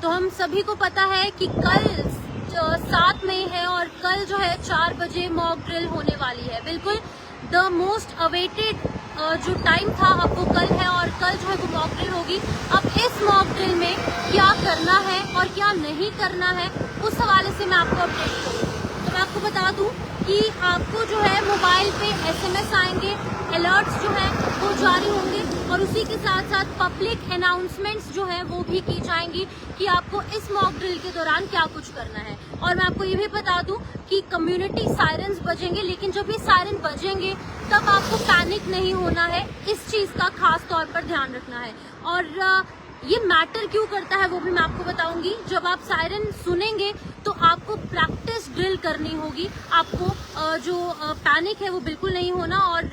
तो हम सभी को पता है कि कल 7 मई है और कल जो है 4 बजे मॉक ड्रिल होने वाली है। बिल्कुल द मोस्ट अवेटेड जो टाइम था अब वो कल है और कल जो है वो मॉक ड्रिल होगी। अब इस मॉक ड्रिल में क्या करना है और क्या नहीं करना है उस हवाले से मैं आपको अपडेट करूँगी। तो मैं आपको बता दूं कि आपको जो है मोबाइल पे SMS आएंगे, अलर्ट्स जो है वो जारी होंगे और उसी के साथ साथ पब्लिक अनाउंसमेंट्स जो है वो भी की जाएंगी कि आपको इस मॉक ड्रिल के दौरान क्या कुछ करना है। और मैं आपको ये भी बता दूं कि कम्युनिटी सायरन्स बजेंगे, लेकिन जब ये सायरन बजेंगे तब आपको पैनिक नहीं होना है। इस चीज का खास तौर पर ध्यान रखना है और ये मैटर क्यों करता है वो भी मैं आपको बताऊंगी। जब आप सायरन सुनेंगे तो आपको प्रैक्टिस ड्रिल करनी होगी। आपको जो पैनिक है वो बिल्कुल नहीं होना और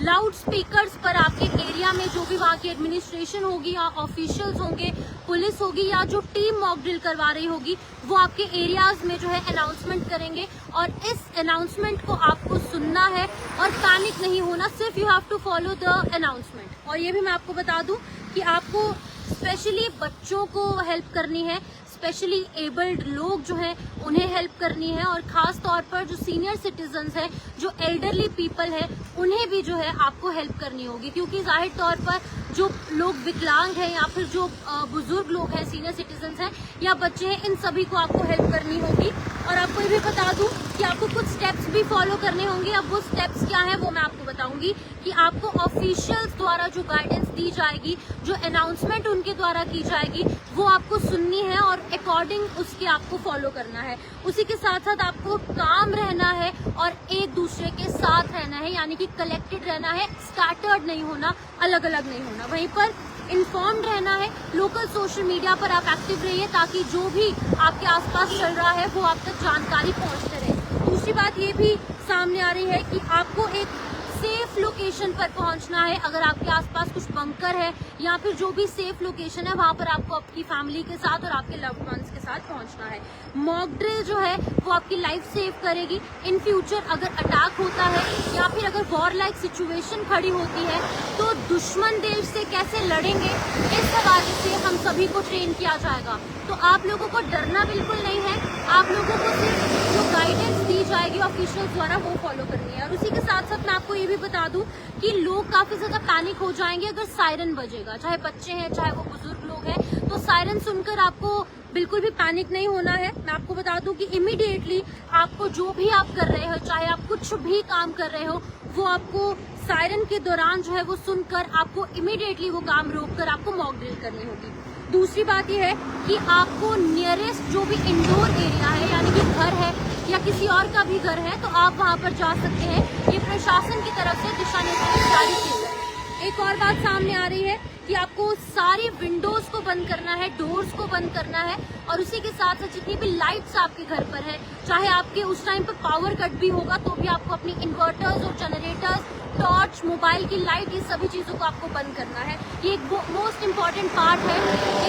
लाउड स्पीकर्स पर आपके एरिया में जो भी वहाँ की एडमिनिस्ट्रेशन होगी या ऑफिशियल्स होंगे, पुलिस होगी या जो टीम मॉक ड्रिल करवा रही होगी, वो आपके एरियाज में जो है अनाउंसमेंट करेंगे और इस अनाउंसमेंट को आपको सुनना है और पैनिक नहीं होना। सिर्फ you have to follow the announcement. और ये भी मैं आपको बता दूं कि आपको स्पेशली बच्चों को हेल्प करनी है, स्पेशली एबल्ड लोग जो हैं उन्हें हेल्प करनी है और खास तौर पर जो सीनियर सिटीजन्स हैं, जो एल्डरली पीपल है, उन्हें भी जो है आपको हेल्प करनी होगी। क्योंकि जाहिर तौर पर जो लोग विकलांग हैं या फिर जो बुजुर्ग लोग हैं, सीनियर सिटीजन्स हैं या बच्चे हैं, इन सभी को आपको हेल्प करनी होगी। और आपको ये भी बता दूं कि आपको कुछ स्टेप्स भी फॉलो करने होंगे। अब वो स्टेप्स क्या है वो मैं आपको बताऊंगी कि आपको ऑफिशियल्स द्वारा जो गाइडेंस दी जाएगी, जो अनाउंसमेंट उनके द्वारा की जाएगी, वो आपको सुननी है और अकॉर्डिंग उसके आपको फॉलो करना है। उसी के साथ साथ आपको काम रहना है और एक दूसरे के साथ रहना है, यानी कि कलेक्टेड रहना है, स्कैटर्ड नहीं होना, अलग अलग नहीं होना। वहीं पर इन्फॉर्म्ड रहना है। लोकल सोशल मीडिया पर आप एक्टिव रहिए ताकि जो भी आपके आसपास चल रहा है वो आप तक जानकारी पहुंचते रहे। दूसरी बात ये भी सामने आ रही है कि आपको एक सेफ लोकेशन पर पहुंचना है। अगर आपके आसपास कुछ बंकर है या फिर जो भी सेफ लोकेशन है, वहां पर आपको आपकी फैमिली के साथ और आपके लव्ड वंस के साथ पहुंचना है। मॉक ड्रिल जो है वो आपकी लाइफ सेव करेगी। इन फ्यूचर अगर अटैक होता है या फिर अगर वॉर लाइक सिचुएशन खड़ी होती है तो दुश्मन देश से कैसे लड़ेंगे, इस हवाले से हम सभी को ट्रेन किया जाएगा। तो आप लोगों को डरना बिल्कुल नहीं है। आप लोगों को सिर्फ जो गाइडेंस दी जाएगी ऑफिशियल्स द्वारा वो फॉलो करनी है। और उसी के साथ साथ मैं आपको ये भी बता दूं कि लोग काफी ज्यादा पैनिक हो जाएंगे अगर सायरन बजेगा। चाहे बच्चे हैं, चाहे वो बुजुर्ग लोग हैं, तो सायरन सुनकर आपको बिल्कुल भी पैनिक नहीं होना है। मैं आपको बता दूं कि इमीडिएटली आपको जो भी आप कर रहे हो, चाहे आप कुछ भी काम कर रहे हो, वो आपको सायरन के दौरान जो है वो सुनकर आपको इमीडिएटली वो काम रोककर आपको मॉक ड्रिल करनी होगी। दूसरी बात यह है कि आपको नियरेस्ट जो भी इंडोर एरिया है, यानी कि घर है या किसी और का भी घर है, तो आप वहां पर जा सकते हैं। ये प्रशासन की तरफ से दिशा निर्देश जारी किए गए हैं। एक और बात सामने आ रही है कि आपको सारी विंडोज को बंद करना है, डोर्स को बंद करना है और उसी के साथ साथ जितनी भी लाइट्स आपके घर पर है, चाहे आपके उस टाइम पर पावर कट भी होगा तो भी आपको अपनी इन्वर्टर्स और जनरेटर्स, टॉर्च, मोबाइल की लाइट, ये सभी चीजों को आपको बंद करना है। ये एक मोस्ट इम्पॉर्टेंट पार्ट है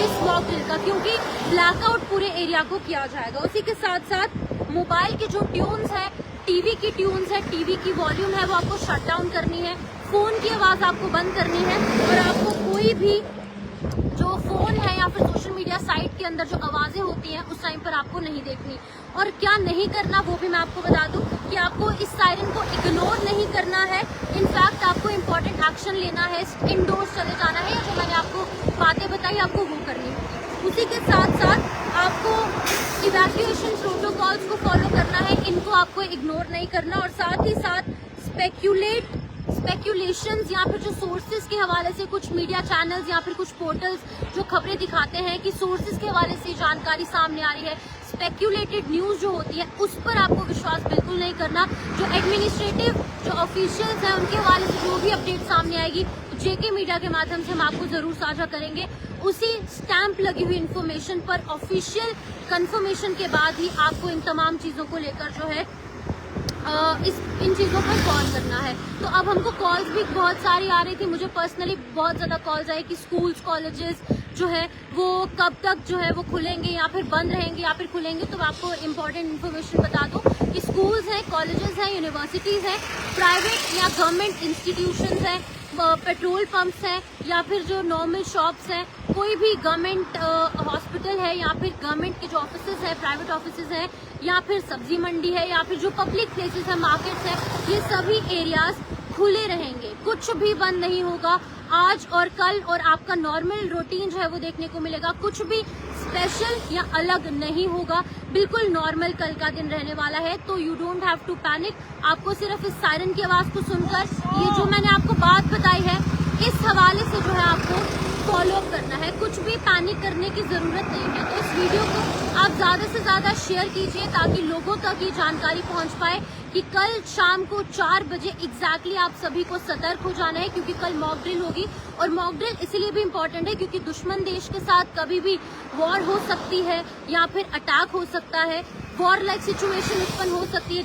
इस मॉक ड्रिल का, क्योंकि ब्लैकआउट पूरे एरिया को किया जाएगा। उसी के साथ साथ मोबाइल की जो ट्यून्स है, टीवी की ट्यून्स है, टीवी की वॉल्यूम है, वो आपको शट डाउन करनी है। फोन की आवाज आपको बंद करनी है और आपको कोई भी जो फोन है या फिर सोशल मीडिया साइट के अंदर जो आवाजें होती हैं उस टाइम पर आपको नहीं देखनी। और क्या नहीं करना वो भी मैं आपको बता दूं कि आपको इस सायरन को इग्नोर नहीं करना है। इनफैक्ट आपको इम्पोर्टेंट एक्शन लेना है, इनडोर्स चले जाना है, जो मैंने आपको बातें बताई आपको वो करनी होगी। उसी के साथ साथ आपको इवैक्यूएशन प्रोटोकॉल्स को फॉलो करना है, इनको आपको इग्नोर नहीं करना। और साथ ही साथ स्पेक्यूलेशंस या फिर जो सोर्सेज के हवाले से कुछ मीडिया चैनल्स या फिर कुछ पोर्टल्स जो खबरें दिखाते हैं कि सोर्सेज के हवाले से जानकारी सामने आ रही है, स्पेक्यूलेटेड न्यूज जो होती है उस पर आपको विश्वास बिल्कुल नहीं करना। जो एडमिनिस्ट्रेटिव जो ऑफिशियल्स हैं उनके हवाले से जो भी अपडेट सामने आएगी जेके मीडिया के माध्यम से हम आपको जरूर साझा करेंगे। उसी स्टैंप लगी हुई इन्फॉर्मेशन पर ऑफिशियल कंफर्मेशन के बाद ही आपको इन तमाम चीजों को लेकर जो है इन चीज़ों पर गौर करना है। तो अब हमको कॉल्स भी बहुत सारी आ रही थी, मुझे पर्सनली बहुत ज़्यादा कॉल्स आए कि स्कूल्स कॉलेजेस जो है वो कब तक जो है वो खुलेंगे या फिर बंद रहेंगे या फिर खुलेंगे। तो मैं आपको इम्पोर्टेंट इन्फॉर्मेशन बता दूं कि स्कूल्स हैं, कॉलेजेस हैं, यूनिवर्सिटीज़ हैं, प्राइवेट या गवर्नमेंट इंस्टीट्यूशंस हैं, पेट्रोल पंप्स हैं या फिर जो नॉर्मल शॉप्स हैं, कोई भी गवर्नमेंट हॉस्पिटल है या फिर गवर्नमेंट के जो ऑफिसेज है, प्राइवेट ऑफिसेज हैं, या फिर सब्जी मंडी है, या फिर जो पब्लिक प्लेसेस है, मार्केट्स है, ये सभी एरियाज खुले रहेंगे, कुछ भी बंद नहीं होगा आज और कल, और आपका नॉर्मल रूटीन जो है वो देखने को मिलेगा। कुछ भी स्पेशल या अलग नहीं होगा, बिल्कुल नॉर्मल कल का दिन रहने वाला है। तो you don't have to panic. आपको सिर्फ इस सायरन की आवाज को सुनकर ये जो मैंने आपको बात बताई है, इस हवाले से जो है आपको फॉलो अप करना है, कुछ भी पैनिक करने की जरूरत नहीं है। तो इस वीडियो को आप ज्यादा से ज्यादा शेयर कीजिए ताकि लोगों तक ये जानकारी पहुंच पाए कि कल शाम को 4 बजे एग्जैक्टली आप सभी को सतर्क हो जाना है, क्योंकि कल मॉक ड्रिल होगी। और मॉक ड्रिल इसलिए भी इम्पोर्टेंट है क्योंकि दुश्मन देश के साथ कभी भी वॉर हो सकती है या फिर अटैक हो सकता है, वॉर लाइक सिचुएशन उत्पन्न हो सकती है,